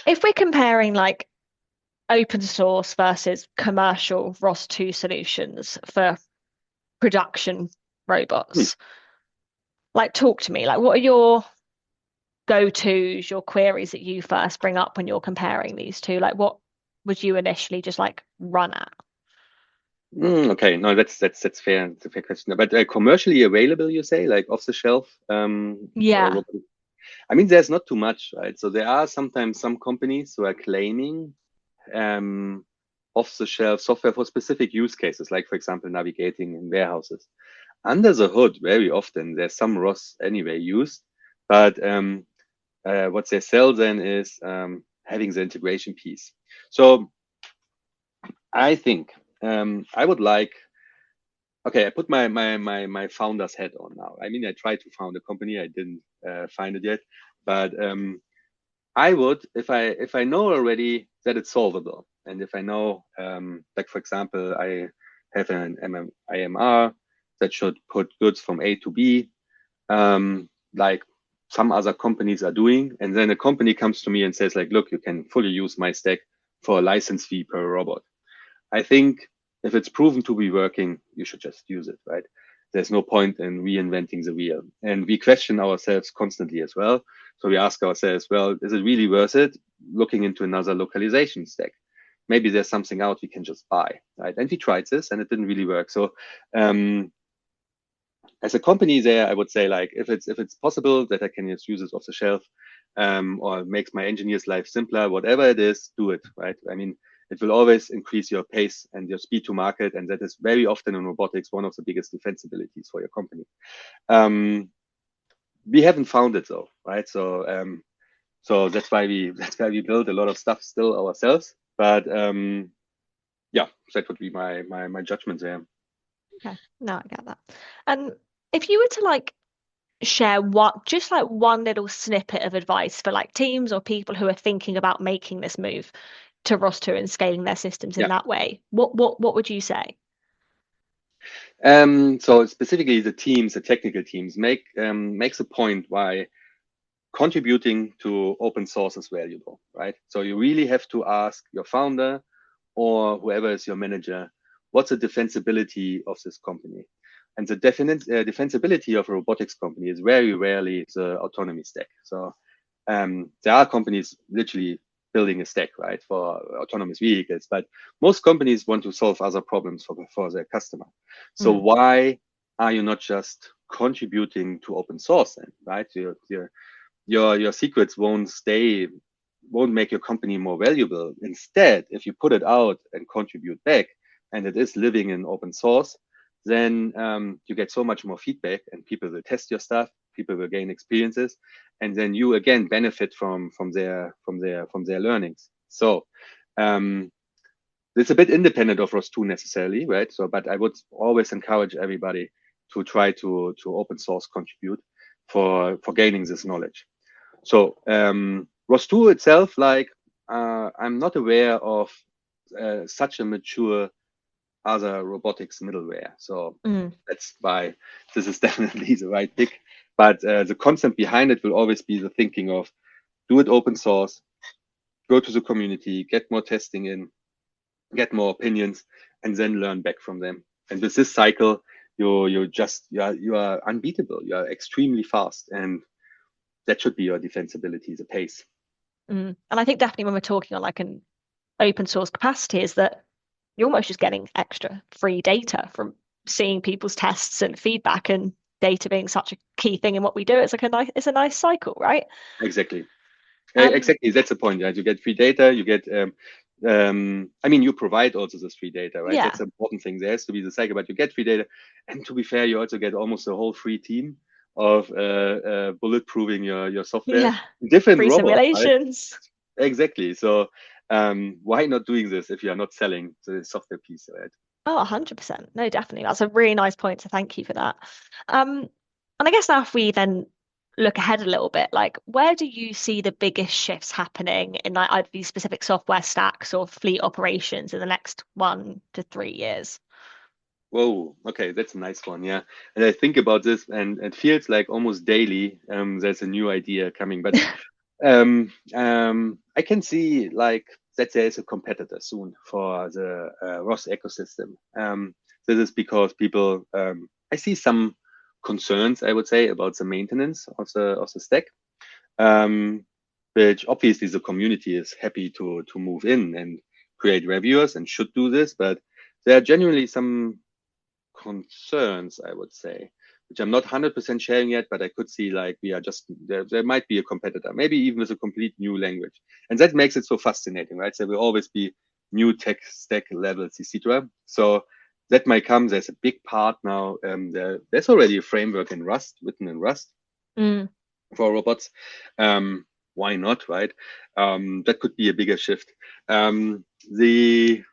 If we're comparing like open source versus commercial ROS2 solutions for production Hmm. robots, like talk to me. Like, what are your go-tos, your queries that you first bring up when you're comparing these two? Like, what would you initially just like run at? Okay, no, that's fair. It's a fair question. But commercially available, you say, like off the shelf? Yeah. I mean, there's not too much, right? So there are sometimes some companies who are claiming um, off the shelf software for specific use cases, like for example, navigating in warehouses. Under the hood, very often there's some ROS anyway used, but what they sell then is having the integration piece. So I think I would like. Okay, I put my founder's hat on now. I mean, I tried to found a company, I didn't find it yet, but I would, if I know already that it's solvable, and if I know, like for example, I have an IMR that should put goods from A to B, like some other companies are doing, and then a company comes to me and says like, look, you can fully use my stack for a license fee per robot. I think if it's proven to be working, you should just use it, right? There's no point in reinventing the wheel. And we question ourselves constantly as well. So we ask ourselves, well, is it really worth it looking into another localization stack? Maybe there's something out we can just buy, right? And we tried this and it didn't really work. So as a company there, I would say like if it's possible that I can just use it off the shelf, or makes my engineer's life simpler, whatever it is, do it, right? I mean, it will always increase your pace and your speed to market, and that is very often in robotics one of the biggest defensibilities for your company. We haven't found it though, right? So that's why we build a lot of stuff still ourselves. But yeah, that would be my judgment there. Okay. No, I get that. And if you were to like share what just like one little snippet of advice for like teams or people who are thinking about making this move to ROS2 and scaling their systems in Yeah. that way, what would you say? So specifically the teams, the technical teams, makes a point why contributing to open source is valuable, right? So you really have to ask your founder or whoever is your manager, what's the defensibility of this company? And the defensibility of a robotics company is very rarely the autonomy stack. So there are companies literally building a stack, right, for autonomous vehicles, but most companies want to solve other problems for their customer. So why are you not just contributing to open source then, right? Your secrets won't make your company more valuable. Instead, if you put it out and contribute back, and it is living in open source, then you get so much more feedback, and people will test your stuff, people will gain experiences, and then you again benefit from their learnings. So it's a bit independent of ROS2 necessarily, right? So, but I would always encourage everybody to try to open source contribute for gaining this knowledge. So ROS2 itself, like I'm not aware of such a mature other robotics middleware. So that's why this is definitely the right pick. But the concept behind it will always be the thinking of do it open source, go to the community, get more testing in, get more opinions, and then learn back from them. And with this cycle, you are unbeatable. You are extremely fast, and that should be your defensibility, the pace. And I think definitely when we're talking on like an open source capacity is that you're almost just getting extra free data from seeing people's tests and feedback, and data being such a key thing in what we do. It's like it's a nice cycle, right? Exactly. Exactly. That's the point. Right? You get free data. You get. I mean, you provide also this free data, right? Yeah. That's the important thing. There has to be the cycle, but you get free data, and to be fair, you also get almost a whole free team of bulletproofing your software. Yeah. Different Free robots, simulations. right? Exactly. So why not doing this if you are not selling the software piece, right? Oh, 100%. No, definitely. That's a really nice point. So thank you for that. And I guess now if we then look ahead a little bit, like where do you see the biggest shifts happening in like either these specific software stacks or fleet operations in the next 1 to 3 years? Whoa, okay, that's a nice one, yeah. And I think about this, and it feels like almost daily there's a new idea coming. But I can see like that there is a competitor soon for the ROS ecosystem. This is because people, I see some concerns, I would say, about the maintenance of the stack, which obviously the community is happy to move in and create reviewers and should do this, but there are genuinely some concerns, I would say, which I'm not 100% sharing yet, but I could see like we are just there might be a competitor, maybe even with a complete new language, and that makes it so fascinating, right? There will always be new tech stack levels, etc. So that might come. There's a big part now. There's already a framework in Rust, written in Rust for robots. Why not, right? That could be a bigger shift. The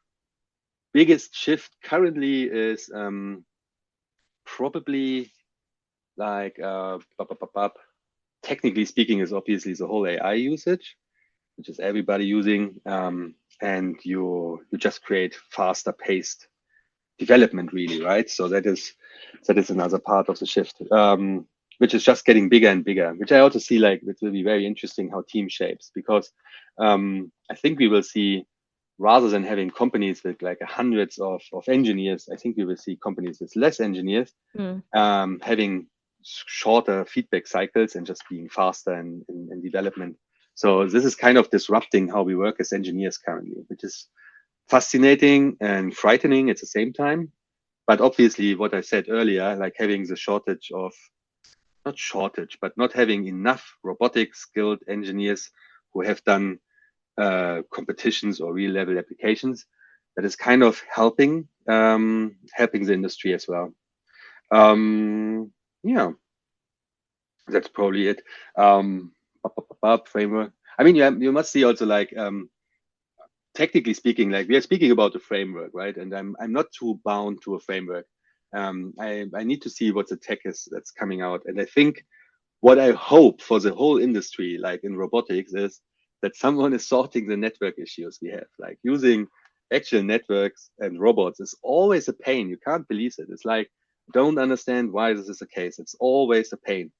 biggest shift currently is probably like technically speaking is obviously the whole AI usage, which is everybody using, and you just create faster paced development, really, right? So that is another part of the shift, which is just getting bigger and bigger, which I also see like it will be very interesting how team shapes, because I think we will see, rather than having companies with like hundreds of engineers, I think we will see companies with less engineers having shorter feedback cycles and just being faster in development. So this is kind of disrupting how we work as engineers currently, which is fascinating and frightening at the same time. But obviously, what I said earlier, like having the shortage of, not shortage, but not having enough robotics skilled engineers who have done competitions or real level applications, that is kind of helping the industry as well. Yeah, that's probably it. Framework. I mean, you must see also like technically speaking, like we are speaking about the framework, right? And I'm not too bound to a framework. I need to see what the tech is that's coming out, and I think what I hope for the whole industry, like in robotics, is that someone is sorting the network issues we have. Like using actual networks and robots is always a pain. You can't believe it. It's like, don't understand why this is the case. It's always a pain.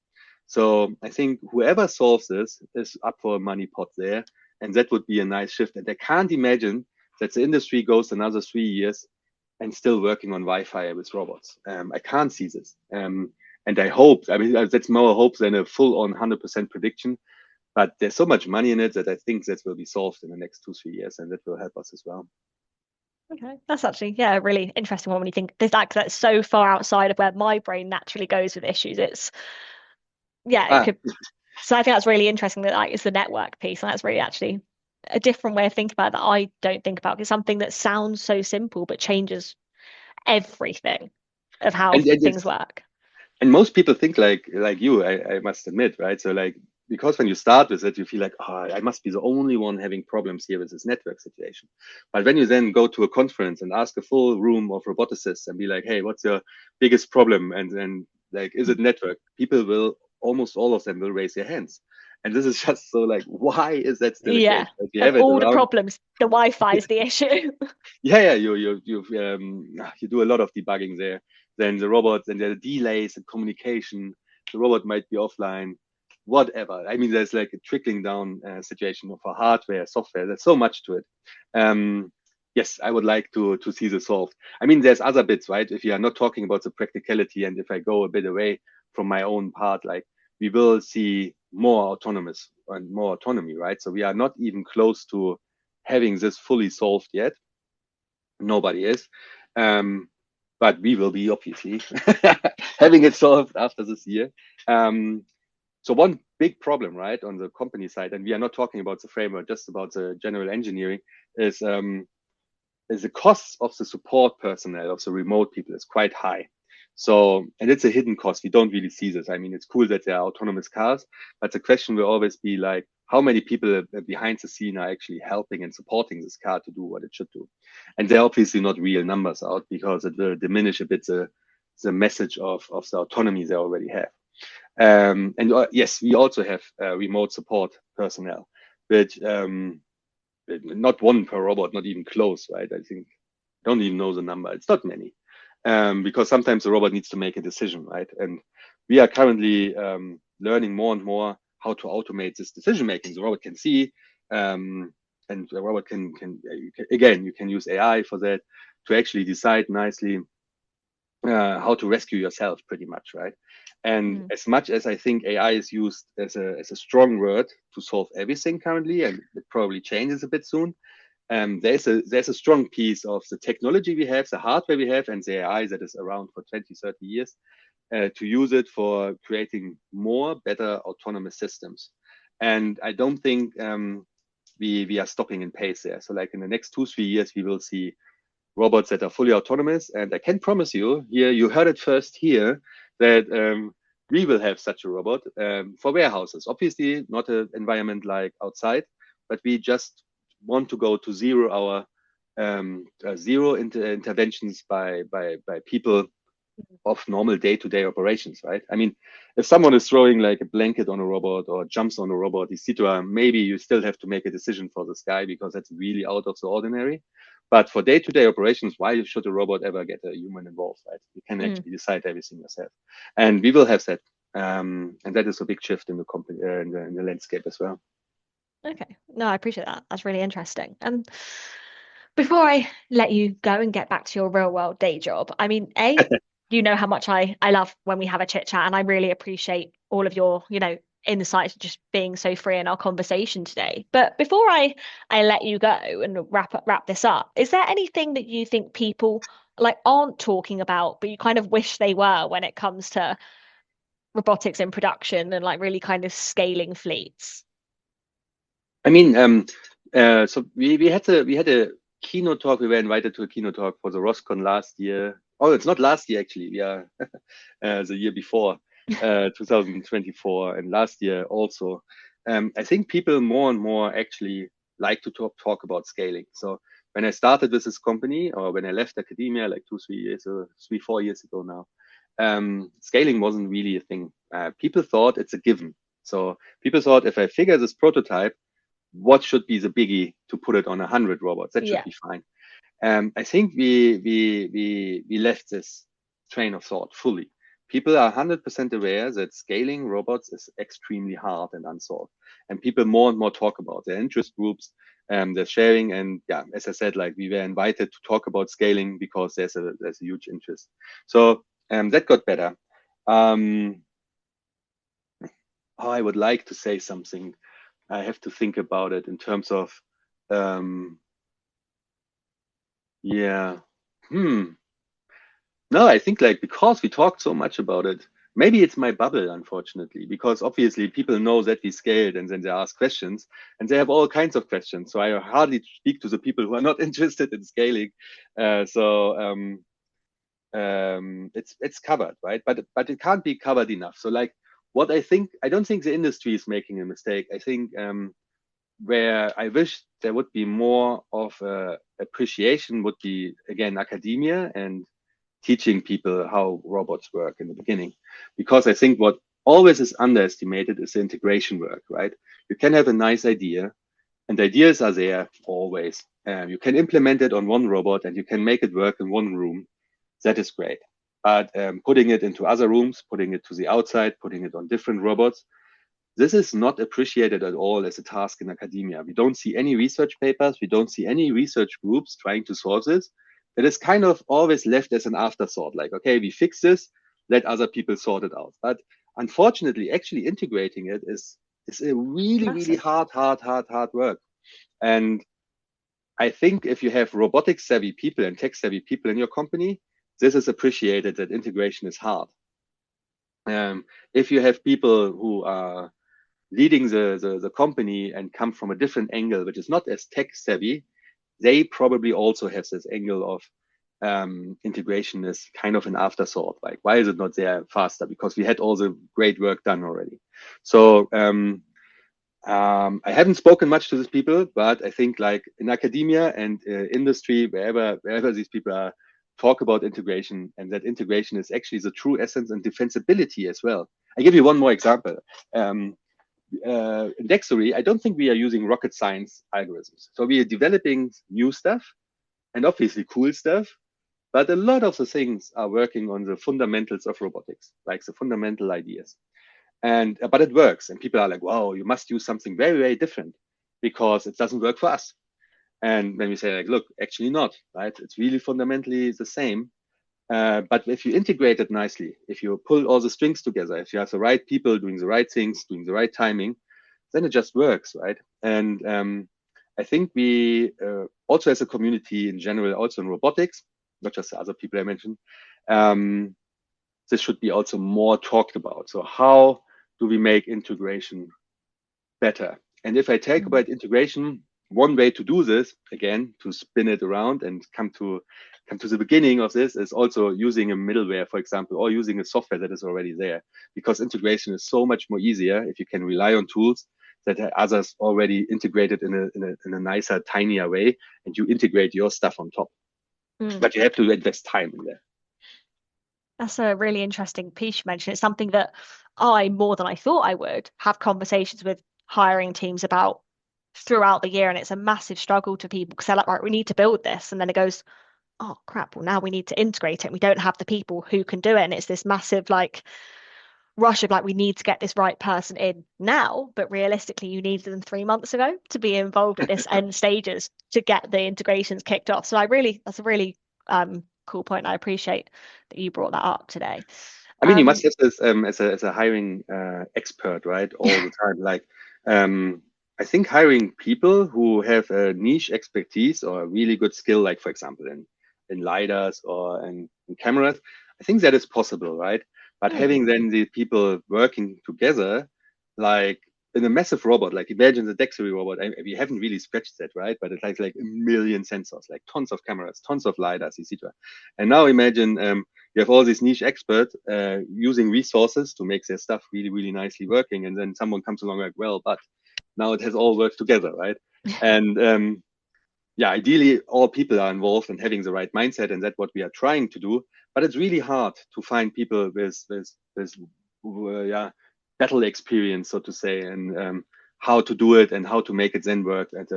So I think whoever solves this is up for a money pot there. And that would be a nice shift. And I can't imagine that the industry goes another 3 years and still working on Wi-Fi with robots. I can't see this. And I hope, I mean, that's more hope than a full-on 100% prediction. But there's so much money in it that I think that will be solved in the next 2-3 years, and that will help us as well. Okay, that's actually, yeah, a really interesting one when you think there's that's so far outside of where my brain naturally goes with issues. It's, yeah, it could. So I think that's really interesting that like is the network piece, and that's really actually a different way of thinking about it that I don't think about. It's something that sounds so simple but changes everything of how things work. And most people think like you, I must admit, right? So like, because when you start with it, you feel like, oh, I must be the only one having problems here with this network situation. But when you then go to a conference and ask a full room of roboticists and be like, hey, what's your biggest problem? And then like, is it network? People will, almost all of them will raise their hands. And this is just so like, why is that still the case? Like, of all the problems, the Wi-Fi is the issue. You do a lot of debugging there. Then the robots and the delays and communication, the robot might be offline, whatever. I mean, there's like a trickling down situation for hardware, software. There's so much to it. Yes, I would like to see this solved. I mean, there's other bits, right? If you are not talking about the practicality, and if I go a bit away from my own part, like we will see more autonomous and more autonomy, right? So we are not even close to having this fully solved yet. Nobody is. But we will be obviously having it solved after this year. So one big problem, right, on the company side, and we are not talking about the framework, just about the general engineering, is the cost of the support personnel of the remote people is quite high. So, and it's a hidden cost. We don't really see this. I mean, it's cool that there are autonomous cars, but the question will always be like, how many people behind the scene are actually helping and supporting this car to do what it should do? And they're obviously not real numbers out because it will diminish a bit the message of the autonomy they already have. And yes, we also have remote support personnel, which not one per robot, not even close, right? I think I don't even know the number. It's not many. Because sometimes the robot needs to make a decision, right? And we are currently learning more and more how to automate this decision making. The robot can see, and the robot can again, you can use AI for that to actually decide nicely how to rescue yourself, pretty much, right? And as much as I think AI is used as a strong word to solve everything currently, and it probably changes a bit soon, there's a strong piece of the technology we have, the hardware we have, and the AI that is around for 20, 30 years to use it for creating more, better autonomous systems. And I don't think we are stopping in pace there. So like in the next 2-3 years, we will see robots that are fully autonomous. And I can promise you, here, you heard it first here, that we will have such a robot for warehouses. Obviously, not an environment like outside, but we just want to go to zero interventions by people of normal day-to-day operations, right? I mean, if someone is throwing like a blanket on a robot or jumps on a robot, etc., maybe you still have to make a decision for this guy because that's really out of the ordinary. But for day-to-day operations, why should a robot ever get a human involved, right? You can actually decide everything yourself. And we will have that. And that is a big shift in the company, in the landscape as well. Okay. No, I appreciate that. That's really interesting. And before I let you go and get back to your real world day job, I mean, you know how much I love when we have a chit chat, and I really appreciate all of your, insights, just being so free in our conversation today. But before I let you go and wrap this up, is there anything that you think people like aren't talking about, but you kind of wish they were when it comes to robotics in production and like really kind of scaling fleets? I mean, so we had a keynote talk. We were invited to a keynote talk for the ROS2 last year. Oh, it's not last year actually. We are the year before, 2024, and last year also. I think people more and more actually like to talk about scaling. So when I started with this company, or when I left academia, like 4 years ago now, scaling wasn't really a thing. People thought it's a given. So people thought if I figure this prototype, what should be the biggie to put it on 100 robots? That should be fine. I think we left this train of thought fully. people are 100% aware that scaling robots is extremely hard and unsolved. And people more and more talk about their interest groups, they're sharing. And yeah, as I said, like we were invited to talk about scaling because there's a huge interest. So that got better. I would like to say something. I have to think about it in terms of, yeah. No, I think like because we talked so much about it, maybe it's my bubble, unfortunately, because obviously people know that we scaled and then they ask questions and they have all kinds of questions. So I hardly speak to the people who are not interested in scaling. It's covered, right? But it can't be covered enough. So like what I don't think the industry is making a mistake. I think where I wish there would be more of appreciation would be again academia and teaching people how robots work in the beginning, because I think what always is underestimated is the integration work, right? You can have a nice idea, and ideas are there always. You can implement it on one robot and you can make it work in one room. That is great. But putting it into other rooms, putting it to the outside, putting it on different robots, this is not appreciated at all as a task in academia. We don't see any research papers. We don't see any research groups trying to solve this. It is kind of always left as an afterthought, like, okay, we fix this, let other people sort it out. But unfortunately, actually integrating it is a really, really hard work. And I think if you have robotics savvy people and tech savvy people in your company, this is appreciated that integration is hard. If you have people who are leading the company and come from a different angle, which is not as tech savvy, they probably also have this angle of integration is kind of an afterthought. Like, why is it not there faster? Because we had all the great work done already. So I haven't spoken much to these people, but I think like in academia and industry, wherever these people are, talk about integration, and that integration is actually the true essence and defensibility as well. I give you one more example. In Dexory, I don't think we are using rocket science algorithms. So we are developing new stuff and obviously cool stuff, but a lot of the things are working on the fundamentals of robotics, like the fundamental ideas. And but it works, and people are like, "Wow, you must use something very, very different because it doesn't work for us." And when we say, like, "Look, actually not, right? It's really fundamentally the same." But if you integrate it nicely, if you pull all the strings together, if you have the right people doing the right things, doing the right timing, then it just works, right? And I think we also as a community in general, also in robotics, not just the other people I mentioned, this should be also more talked about. So how do we make integration better? And if I talk about integration, one way to do this, again, to spin it around and come to the beginning of this, is also using a middleware, for example, or using a software that is already there, because integration is so much more easier if you can rely on tools that others already integrated in a nicer, tinier way, and you integrate your stuff on top. But you have to invest time in there. That's a really interesting piece you mentioned. It's something that I, more than I thought I would, have conversations with hiring teams about throughout the year. And it's a massive struggle to people because they're like, right, we need to build this. And then it goes, oh, crap, well, now we need to integrate it. We don't have the people who can do it. And it's this massive like rush of like, we need to get this right person in now. But realistically, you needed them 3 months ago to be involved at this end stages to get the integrations kicked off. So that's a really cool point. I appreciate that you brought that up today. I mean, you must have this as a hiring expert, right? All the time. Like, I think hiring people who have a niche expertise or a really good skill, like for example in lidars or in cameras, I think that is possible, right? But having then the people working together, like in a massive robot, like imagine the Dexory robot. We haven't really scratched that, right? But it has like a million sensors, like tons of cameras, tons of lidars, etc. And now imagine you have all these niche experts using resources to make their stuff really, really nicely working, and then someone comes along like, well, but now it has all worked together, right? And yeah, ideally all people are involved and having the right mindset, and that's what we are trying to do. But it's really hard to find people with battle experience, so to say, and how to do it and how to make it then work at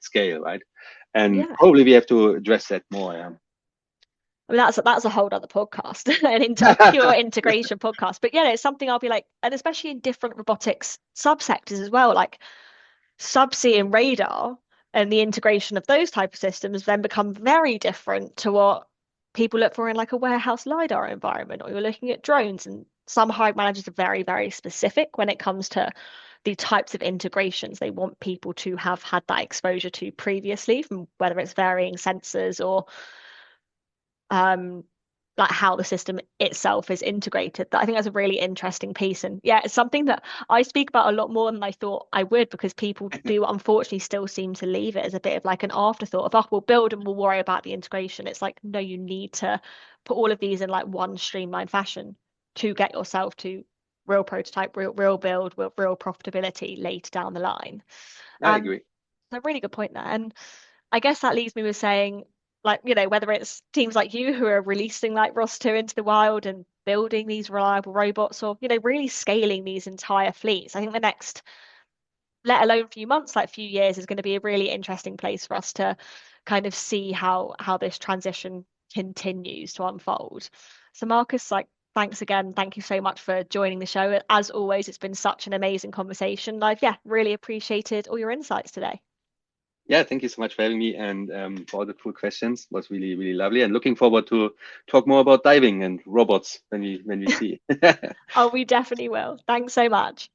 scale, right? And probably we have to address that more. Yeah. I mean, that's a whole other podcast, a pure integration podcast. But yeah, it's something I'll be like, and especially in different robotics subsectors as well, like subsea and radar, and the integration of those type of systems then become very different to what people look for in like a warehouse lidar environment, or you're looking at drones. And some hiring managers are very, very specific when it comes to the types of integrations they want people to have had that exposure to previously, from whether it's varying sensors or um like how the system itself is integrated. That I think that's a really interesting piece. And yeah, it's something that I speak about a lot more than I thought I would, because people do unfortunately still seem to leave it as a bit of like an afterthought of, oh, we'll build and we'll worry about the integration. It's like, no, you need to put all of these in like one streamlined fashion to get yourself to real prototype, real build, real profitability later down the line. I And agree. a really good point there. And I guess that leaves me with saying, like, whether it's teams like you who are releasing like ROS2 into the wild and building these reliable robots, or, really scaling these entire fleets. I think the next, let alone few months, like few years, is going to be a really interesting place for us to kind of see how this transition continues to unfold. So Marcus, like, thanks again. Thank you so much for joining the show. As always, it's been such an amazing conversation. I've, yeah, really appreciated all your insights today. Yeah, thank you so much for having me and for all the cool questions. It was really, really lovely. And looking forward to talk more about diving and robots when we see. Oh, we definitely will. Thanks so much.